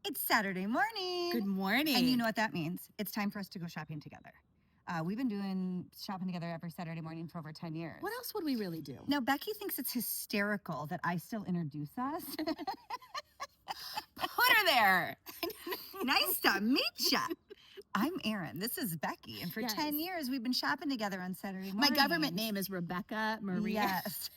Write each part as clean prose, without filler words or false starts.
It's Saturday morning. Good morning. And you know what that means? It's time for us to go shopping together. We've been doing shopping together every Saturday morning for over 10 years. What else would we really do? Now, Becky thinks it's hysterical that I still introduce us. Put her there. Nice to meet ya. I'm Erin. This is Becky. And for Yes. 10 years, we've been shopping together on Saturday My mornings. government name is Rebecca Maria. Yes.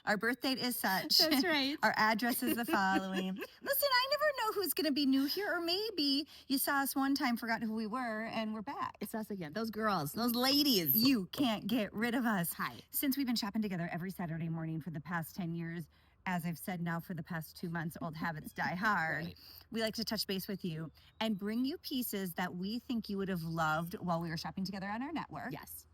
Our birth date is such. That's right. Our address is the following. Listen, I never know who's going to be new here, or maybe you saw us one time, forgot who we were, and we're back. It's us again. Those girls, those ladies. You can't get rid of us. Hi. Since we've been shopping together every Saturday morning for the past 10 years, as I've said now for the past 2 months, old habits die hard. Right. We like to touch base with you and bring you pieces that we think you would have loved while we were shopping together on our network. Yes.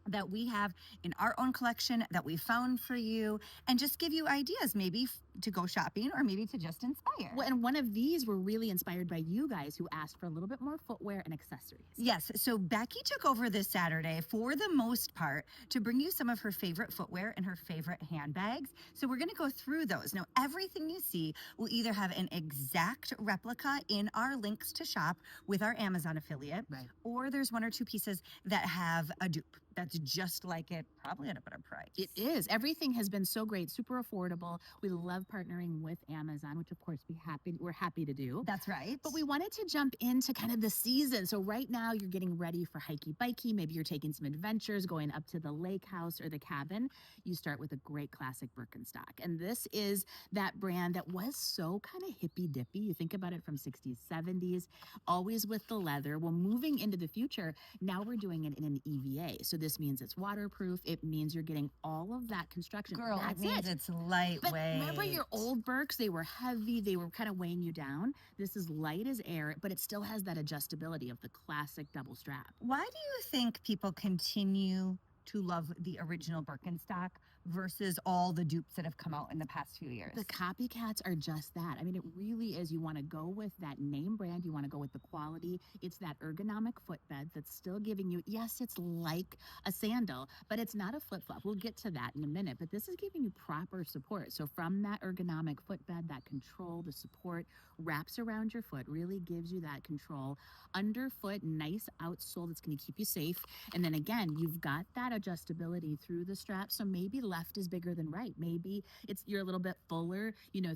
That we have in our own collection that we found for you, and just give you ideas maybe to go shopping or maybe to just inspire. Well, and one of these were really inspired by you guys who asked for a little bit more footwear and accessories. Yes, so Becky took over this Saturday for the most part to bring you some of her favorite footwear and her favorite handbags. So we're going to go through those. Now, everything you see will either have an exact replica in our links to shop with our Amazon affiliate, Right. or there's one or two pieces that have a dupe that's just like it, probably at a better price. It is. Everything has been so great, super affordable. We love partnering with Amazon, which of course we're happy to do. That's right. But we wanted to jump into kind of the season. So right now you're getting ready for hikey bikey. Maybe you're taking some adventures, going up to the lake house or the cabin. You start with a great classic Birkenstock. And this is that brand that was so kind of hippy dippy. You think about it from 60s, 70s, always with the leather. Well, moving into the future, now we're doing it in an EVA. So this means it's waterproof. It means you're getting all of that construction. Girl, That's it means it's lightweight. But remember your old Birks, they were heavy, they were kind of weighing you down. This is light as air, but it still has that adjustability of the classic double strap. Why do you think people continue to love the original Birkenstock versus all the dupes that have come out in the past few years? The copycats are just that. I mean, it really is. You want to go with that name brand. You want to go with the quality. It's that ergonomic footbed that's still giving you, yes, it's like a sandal, but it's not a flip-flop. We'll get to that in a minute, but this is giving you proper support. So from that ergonomic footbed, that control, the support wraps around your foot, really gives you that control. Underfoot, nice outsole that's going to keep you safe. And then again, you've got that adjustability through the strap. So maybe left is bigger than right. Maybe you're a little bit fuller,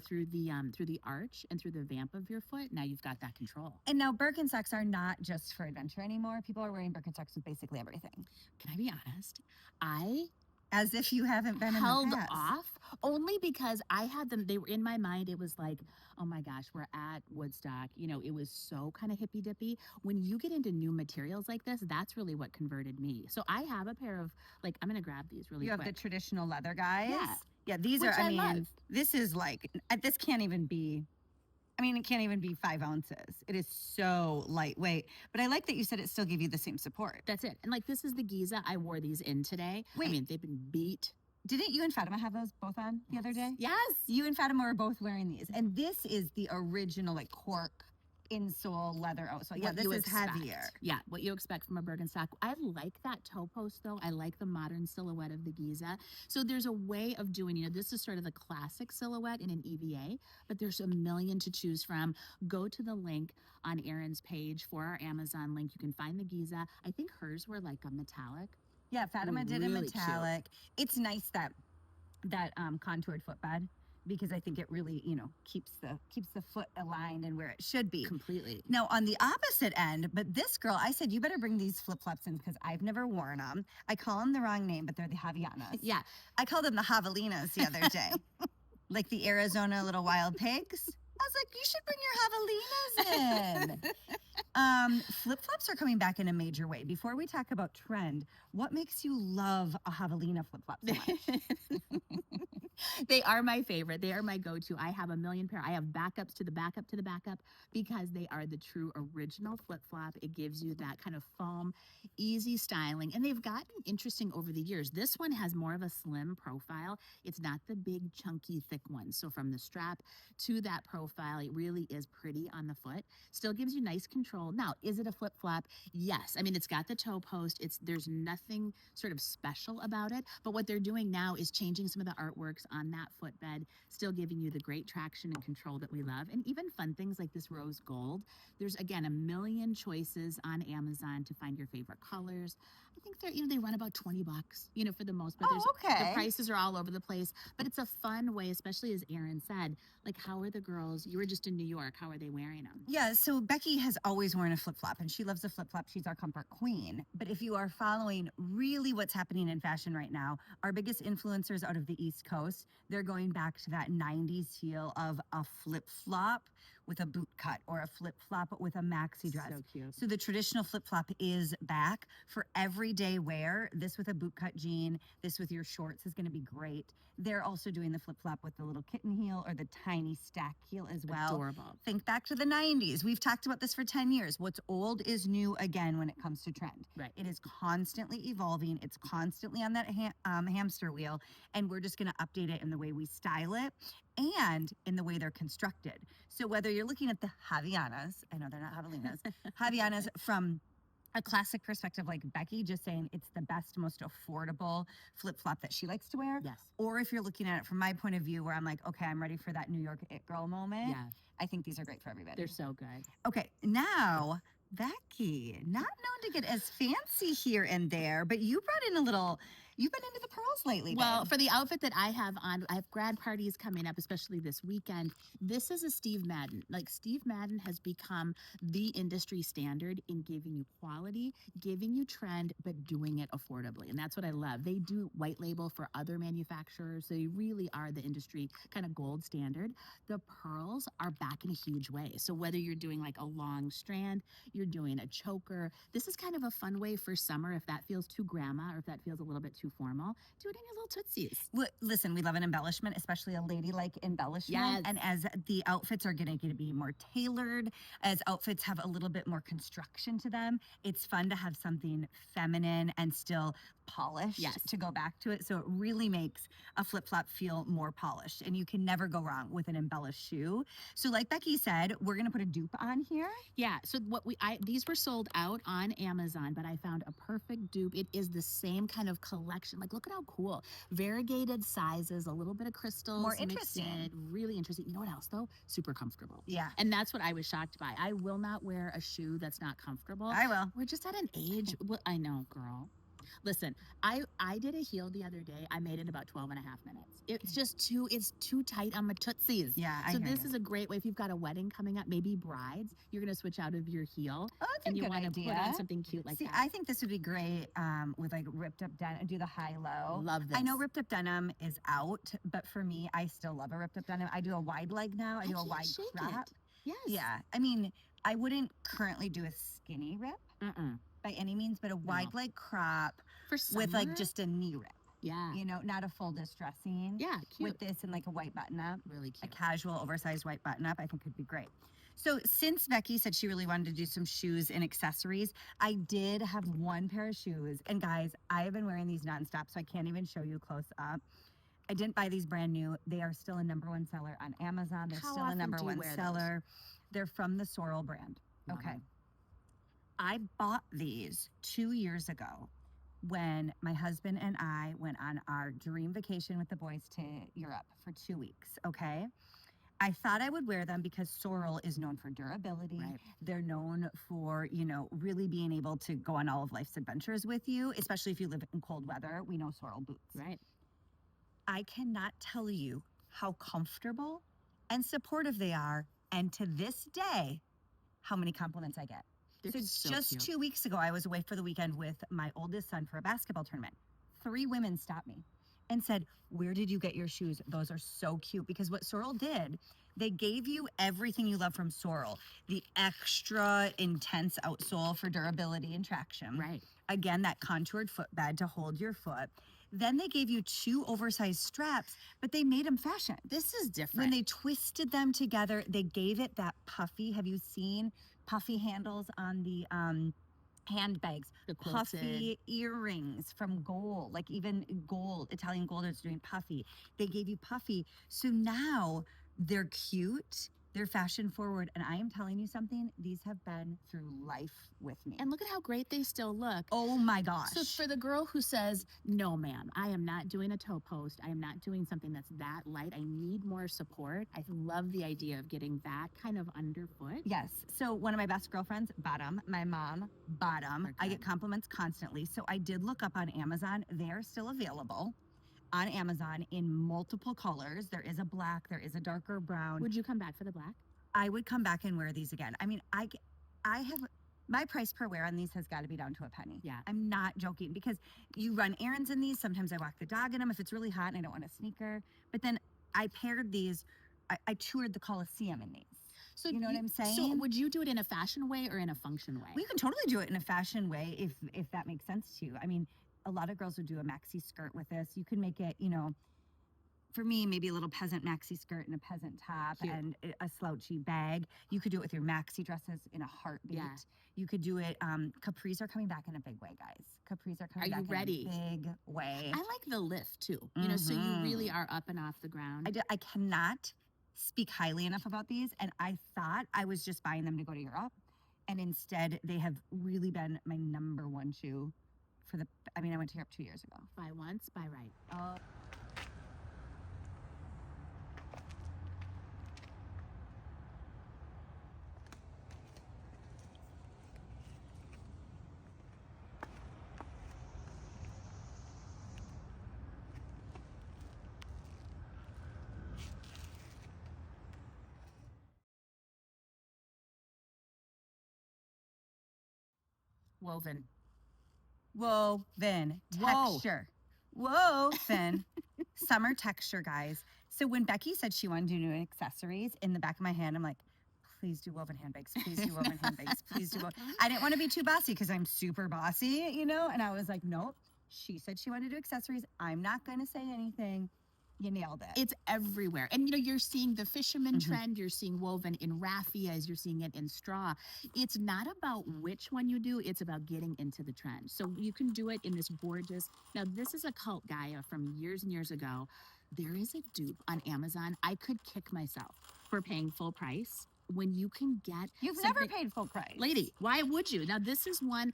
through the arch and through the vamp of your foot. Now you've got that control. And now Birkenstocks are not just for adventure anymore. People are wearing Birkenstocks with basically everything. Can I be honest? I As if you haven't been held in the past. off only because I had them. They were in my mind. It was like, oh my gosh, we're at Woodstock. It was so kind of hippy dippy. When you get into new materials like this, that's really what converted me. So I have a pair of, I'm going to grab these really You quick. have the traditional leather guys. Yeah. Yeah, these Which are, I love. this is like, this can't even be, it can't even be 5 ounces. It is so lightweight. But I like that you said it still gave you the same support. That's it. And this is the Giza. I wore these in today. Wait. They've been beat. Didn't you and Fatima have those both on the other day? Yes. You and Fatima were both wearing these. And this is the original cork insole leather outsole. Yeah, What this you is expect. heavier. Yeah, what you expect from a Birkenstock. I like that toe post though. I like the modern silhouette of the Giza. So there's a way of doing, this is sort of the classic silhouette in an EVA, but there's a million to choose from. Go to the link on Erin's page for our Amazon link. You can find the Giza. I think hers were like a metallic. Yeah, Fatima did a Really metallic. It's nice that contoured footbed, because I think it really, keeps the foot aligned and where it should be. Completely. Now, on the opposite end, but this girl, I said, you better bring these flip-flops in because I've never worn them. I call them the wrong name, but they're the Havaianas. Yeah. I called them the Javelinas the other day. Like the Arizona little wild pigs. I was like, you should bring your Javelinas in. Flip-flops are coming back in a major way. Before we talk about trend, what makes you love a Javelina flip-flop so much? They are my favorite. They are my go-to. I have a million pair. I have backups to the backup to the backup because they are the true original flip-flop. It gives you that kind of foam, easy styling. And they've gotten interesting over the years. This one has more of a slim profile. It's not the big, chunky, thick one. So from the strap to that profile, it really is pretty on the foot. Still gives you nice control. Now, is it a flip-flop? Yes. It's got the toe post. There's nothing sort of special about it. But what they're doing now is changing some of the artworks on that footbed, still giving you the great traction and control that we love. And even fun things like this rose gold. There's again a million choices on Amazon to find your favorite colors. I think they run about $20, for the most part. Oh, The okay. prices are all over the place, but it's a fun way, especially as Erin said, like how are the girls, you were just in New York, how are they wearing them? Yeah, so Becky has always worn a flip flop and she loves a flip flop. She's our comfort queen. But if you are following really what's happening in fashion right now, our biggest influencers out of the East Coast, they're going back to that 90s feel of a flip flop with a boot cut or a flip flop with a maxi dress. So cute. So the traditional flip flop is back for everyday wear. This with a boot cut jean, this with your shorts is going to be great. They're also doing the flip flop with the little kitten heel or the tiny stack heel as well. Adorable. Think back to the 90s. We've talked about this for 10 years. What's old is new again when it comes to trend. Right. It is constantly evolving. It's constantly on that hamster wheel. And we're just going to update it in the way we style it and in the way they're constructed. So whether you're looking at the Havaianas, I know they're not javelinas, Havaianas from a classic perspective like Becky, just saying it's the best, most affordable flip-flop that she likes to wear. Yes. Or if you're looking at it from my point of view where I'm like, okay, I'm ready for that New York it girl moment. Yeah. I think these are great for everybody. They're so good. Okay, now Becky, not known to get as fancy here and there, but you brought in you've been into the pearls lately. Well, babe. for the outfit that I have on, I have grad parties coming up, especially this weekend. This is a Steve Madden. Like Steve Madden has become the industry standard in giving you quality, giving you trend, but doing it affordably. And that's what I love. They do white label for other manufacturers. They really are the industry kind of gold standard. The pearls are back in a huge way. So whether you're doing like a long strand, you're doing a choker, this is kind of a fun way for summer if that feels too grandma or if that feels a little bit too formal. Do it in your little tootsies. Listen, we love an embellishment, especially a ladylike embellishment. Yes. And as the outfits are going to be more tailored, as outfits have a little bit more construction to them, it's fun to have something feminine and still polished Yes. to go back to it. So it really makes a flip-flop feel more polished. And you can never go wrong with an embellished shoe. So like Becky said, we're going to put a dupe on here. Yeah, so these were sold out on Amazon, but I found a perfect dupe. It is the same kind of collection. Like, look at how cool. Variegated sizes, a little bit of crystals. More mixed interesting. in, really interesting. You know what else, though? Super comfortable. Yeah, And that's what I was shocked by. I will not wear a shoe that's not comfortable. I will. We're just at an age. Well, I know, girl. Listen, I did a heel the other day. I made it about 12 and a half minutes. It's too tight on my tootsies. Yeah, I So hear this you. is a great way if you've got a wedding coming up, maybe brides, you're going to switch out of your heel Oh, that's a and you good want to idea. put on something cute like See, that. I think this would be great with like ripped up denim. Do the high-low. Love this. I know ripped up denim is out, but for me, I still love a ripped up denim. I do a wide leg now. I do a can't wide shake crop. it. Yes. Yeah, I mean, I wouldn't currently do a skinny rip Mm-mm. by any means, but a wide leg crop For summer, with like just a knee rip. yeah. You know, not a full distressing. Yeah, cute. With this and like a white button up. Really A cute. casual, oversized white button up, I think could be great. So since Becky said she really wanted to do some shoes and accessories, I did have one pair of shoes. And guys, I have been wearing these nonstop, so I can't even show you close up. I didn't buy these brand new. They are still a #1 seller on Amazon. They're How still a often do you #1 wear those? seller. They're from the Sorel brand. Love Okay. them. I bought these 2 years ago when my husband and I went on our dream vacation with the boys to Europe for 2 weeks. Okay. I thought I would wear them because Sorel is known for durability. Right. They're known for, really being able to go on all of life's adventures with you, especially if you live in cold weather. We know Sorel boots. Right. I cannot tell you how comfortable and supportive they are. And to this day, how many compliments I get. They're So so just cute. 2 weeks ago, I was away for the weekend with my oldest son for a basketball tournament. 3 women stopped me and said, "Where did you get your shoes? Those are so cute." Because what Sorel did, they gave you everything you love from Sorel. The extra intense outsole for durability and traction. Right. Again, that contoured footbed to hold your foot. Then they gave you 2 oversized straps, but they made them fashion. This is different. When they twisted them together, they gave it that puffy. Have you seen puffy handles on the handbags? the quilted. Puffy earrings from gold, like even gold, Italian gold is doing puffy. They gave you puffy. So now they're cute. They're fashion forward. And I am telling you something, these have been through life with me. And look at how great they still look. Oh my gosh. So for the girl who says, no, ma'am, I am not doing a toe post. I am not doing something that's that light. I need more support. I love the idea of getting that kind of underfoot. Yes. So one of my best girlfriends, bottom. My mom, bottom. They're I good. get compliments constantly. So I did look up on Amazon. They are still available on Amazon in multiple colors. There is a black, there is a darker brown. Would you come back for the black? I would come back and wear these again. I mean, I have my price per wear on these has got to be down to a penny. Yeah. I'm not joking because you run errands in these. Sometimes I walk the dog in them if it's really hot and I don't want a sneaker. But then I paired these. I toured the Coliseum in these. So You know what I'm So saying? would you do it in a fashion way or in a function way? We can totally do it in a fashion way if that makes sense to you. I mean, a lot of girls would do a maxi skirt with this. You could make it, for me, maybe a little peasant maxi skirt and a peasant top Cute. and a slouchy bag. You could do it with your maxi dresses in a heartbeat. Yeah. You could do it. Capris are coming back in a big way, guys. Capris are coming Are you back ready? in a big way. I like the lift too. So you really are up and off the ground. I cannot speak highly enough about these. And I thought I was just buying them to go to Europe. And instead, they have really been my number one shoe I went to Europe 2 years ago. Buy once, buy right. Oh. Woven. Woven Whoa. texture. Woven summer texture, guys. So when Becky said she wanted to do new accessories, in the back of my hand, I'm like, please do woven handbags. Please do woven handbags. Please do woven. I didn't want to be too bossy because I'm super bossy, And I was like, nope. She said she wanted to do accessories. I'm not going to say anything. You nailed it. It's everywhere. And you're seeing the fisherman Mhm. trend, you're seeing woven in raffias, you're seeing it in straw. It's not about which one you do, it's about getting into the trend. So you can do it in this gorgeous. Now, this is a cult Gaia from years and years ago. There is a dupe on Amazon. I could kick myself for paying full price when you can get You've never something- paid full price. Lady, why would you? Now, this is one,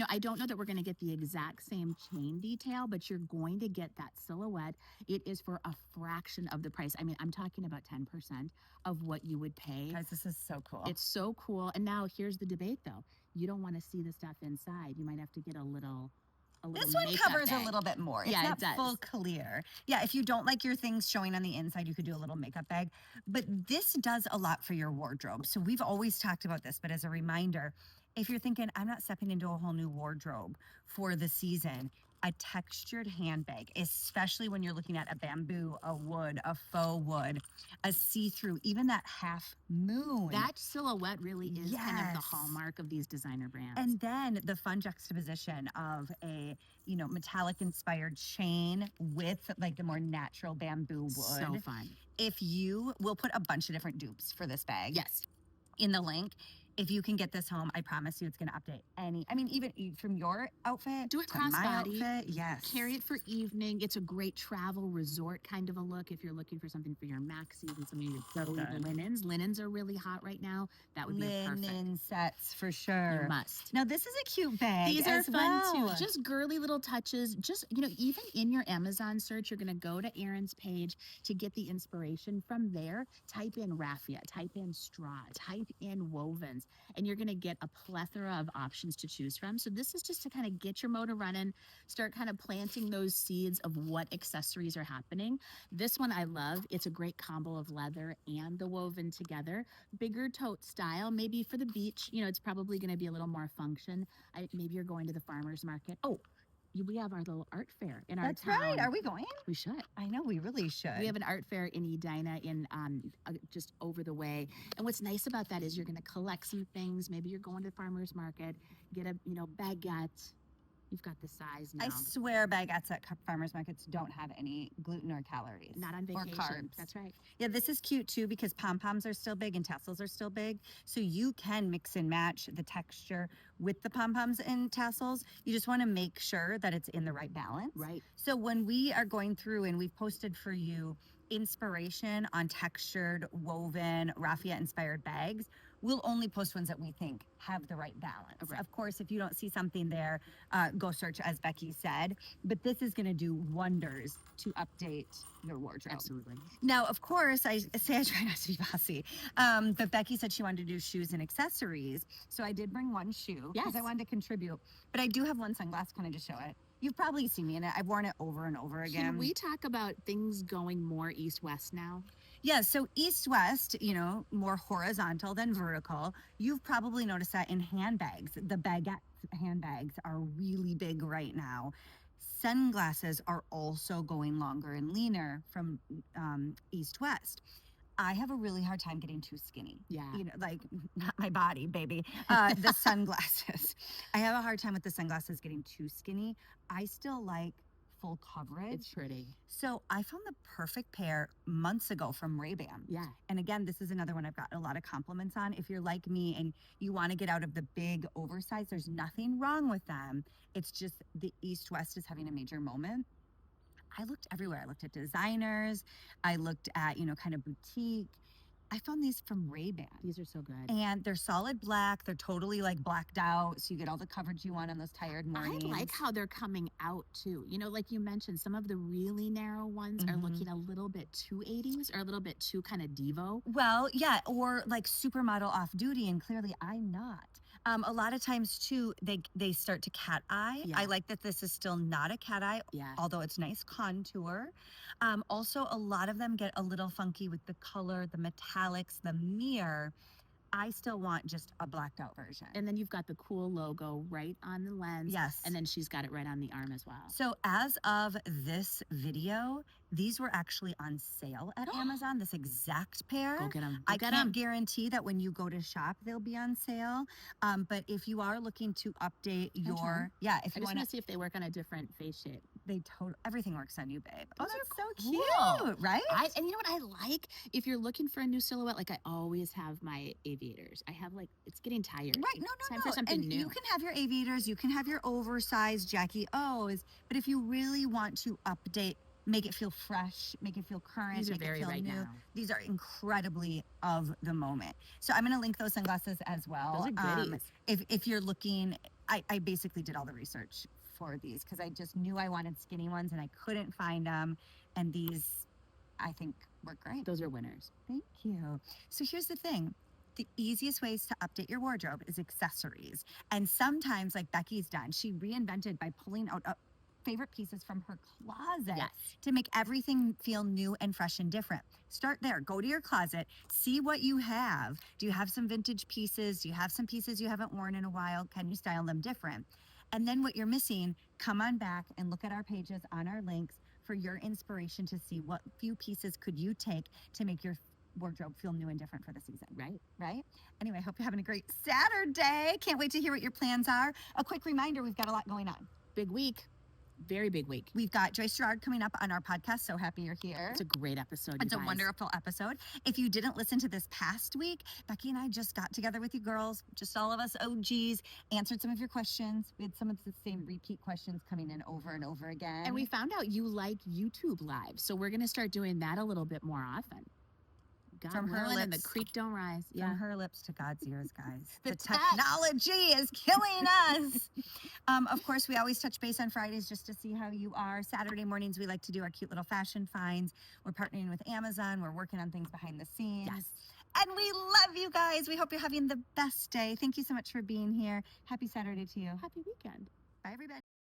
I don't know that we're going to get the exact same chain detail, but you're going to get that silhouette. It is for a fraction of the price. I mean, I'm talking about 10% of what you would pay. Guys, this is so cool. It's so cool. And now here's the debate, though. You don't want to see the stuff inside. You might have to get a little This one makeup covers bag. a little bit more. It's Yeah, it not does. full clear. Yeah, if you don't like your things showing on the inside, you could do a little makeup bag. But this does a lot for your wardrobe. So we've always talked about this, but as a reminder, if you're thinking, I'm not stepping into a whole new wardrobe for the season, a textured handbag, especially when you're looking at a bamboo, a wood, a faux wood, a see-through, even that half moon. That silhouette really is kind of the Yes. hallmark of these designer brands. And then the fun juxtaposition of a, metallic inspired chain with like the more natural bamboo wood. so fun. We'll put a bunch of different dupes for this bag Yes. in the link. If you can get this home, I promise you it's going to update even from your outfit Do it to my crossbody. outfit. Yes. Carry it for evening. It's a great travel resort kind of a look if you're looking for something for your maxis and some of your So girly good. linens. Linens are really hot right now. That would be a perfect. Linen sets for You sure. must. Now this is a cute bag. These are as fun well. too. Just girly little touches. Just, even in your Amazon search, you're going to go to Erin's page to get the inspiration. From there, type in raffia, type in straw, type in wovens, and you're going to get a plethora of options to choose from. So this is just to kind of get your motor running, start kind of planting those seeds of what accessories are happening. This one I love. It's a great combo of leather and the woven together. Bigger tote style, maybe for the beach. It's probably going to be a little more function. Maybe you're going to the farmer's market. Oh, we have our little art fair in our That's town. right. Are we going? We should. I know we really should. We have an art fair in Edina just over the way. And what's nice about that is you're going to collect some things. Maybe you're going to the farmer's market, get a, baguette. You've got the size now. I swear baguettes at farmers markets don't have any gluten or calories. Not on or vacation. carbs. That's right. Yeah, this is cute too because pom-poms are still big and tassels are still big. So you can mix and match the texture with the pom-poms and tassels. You just want to make sure that it's in the right balance. Right. So when we are going through and we've posted for you inspiration on textured, woven, raffia-inspired bags, we'll only post ones that we think have the right balance. Right. Of course, if you don't see something there, go search, as Becky said. But this is going to do wonders to update your wardrobe. Absolutely. Now, of course, I say I try not to be bossy, but Becky said she wanted to do shoes and accessories. So I did bring one shoe because I Yes. wanted to contribute. But I do have one sunglass, kind of to show it. You've probably seen me in it. I've worn it over and over again. Can we talk about things going more east-west now? Yeah, so east-west, more horizontal than vertical. You've probably noticed that in handbags. The baguette handbags are really big right now. Sunglasses are also going longer and leaner from east-west. I have a really hard time getting too skinny. Yeah. Like not my body, baby. The sunglasses. I have a hard time with the sunglasses getting too skinny. I still like full coverage. It's pretty. So I found the perfect pair months ago from Ray-Ban. Yeah. And again, this is another one I've gotten a lot of compliments on. If you're like me and you want to get out of the big oversized, there's nothing wrong with them. It's just the East-West is having a major moment. I looked everywhere. I looked at designers. I looked at, kind of boutique. I found these from Ray-Ban. These are so good. And they're solid black. They're totally like blacked out. So you get all the coverage you want on those tired mornings. I like how they're coming out too. Like you mentioned, some of the really narrow ones are Mhm. looking a little bit too 80s or a little bit too kind of Devo. Well, yeah, or like supermodel off duty, and clearly I'm not. A lot of times too, they start to cat eye. Yeah. I like that this is still not a cat eye, Yeah. although it's nice contour. Also, a lot of them get a little funky with the color, the metallics, the mirror. I still want just a blacked out version. And then you've got the cool logo right on the lens. Yes. And then she's got it right on the arm as well. So as of this video, these were actually on sale at Amazon, this exact pair. Go get them. I can't guarantee that when you go to shop, they'll be on sale. But if you are looking to update try 'em. your, if I you just want want to see if they work on a different face shape. everything works on you, babe. Those Oh, are that's so cool. cute, right? And you know what I like? If you're looking for a new silhouette, like I always have my aviators. I have it's getting tired. Right, no, It's no, time no. for something and new. you can have your aviators, you can have your oversized Jackie O's, but if you really want to update, make it feel fresh, make it feel current, These are make it very feel right new. now. These are incredibly of the moment. So I'm going to link those sunglasses as well. Those are goodies. If you're looking, I basically did all the research for these because I just knew I wanted skinny ones and I couldn't find them. And these, I think, work great. Those are winners. Thank you. So here's the thing. The easiest ways to update your wardrobe is accessories. And sometimes, like Becky's done, she reinvented by pulling out favorite pieces from her closet Yes. to make everything feel new and fresh and different. Start there. Go to your closet. See what you have. Do you have some vintage pieces? Do you have some pieces you haven't worn in a while? Can you style them different? And then what you're missing, come on back and look at our pages on our links for your inspiration to see what few pieces could you take to make your wardrobe feel new and different for the season. Right? Anyway, I hope you're having a great Saturday. Can't wait to hear what your plans are. A quick reminder, we've got a lot going on. Big week. Very big week. We've got Joyce Gerard coming up on our podcast. So happy you're here. It's a great episode. It's you a guys. wonderful episode. If you didn't listen to this past week, Becky and I just got together with you girls, just all of us OGs, answered some of your questions. We had some of the same repeat questions coming in over and over again. And we found out you like YouTube Live. So we're going to start doing that a little bit more often. God From her willing, and the lips. creek don't rise. From her lips to God's ears, guys. The The tech. technology is killing us. Of course, we always touch base on Fridays just to see how you are. Saturday mornings, we like to do our cute little fashion finds. We're partnering with Amazon. We're working on things behind the scenes. Yes. And we love you guys. We hope you're having the best day. Thank you so much for being here. Happy Saturday to you. Happy weekend. Bye, everybody.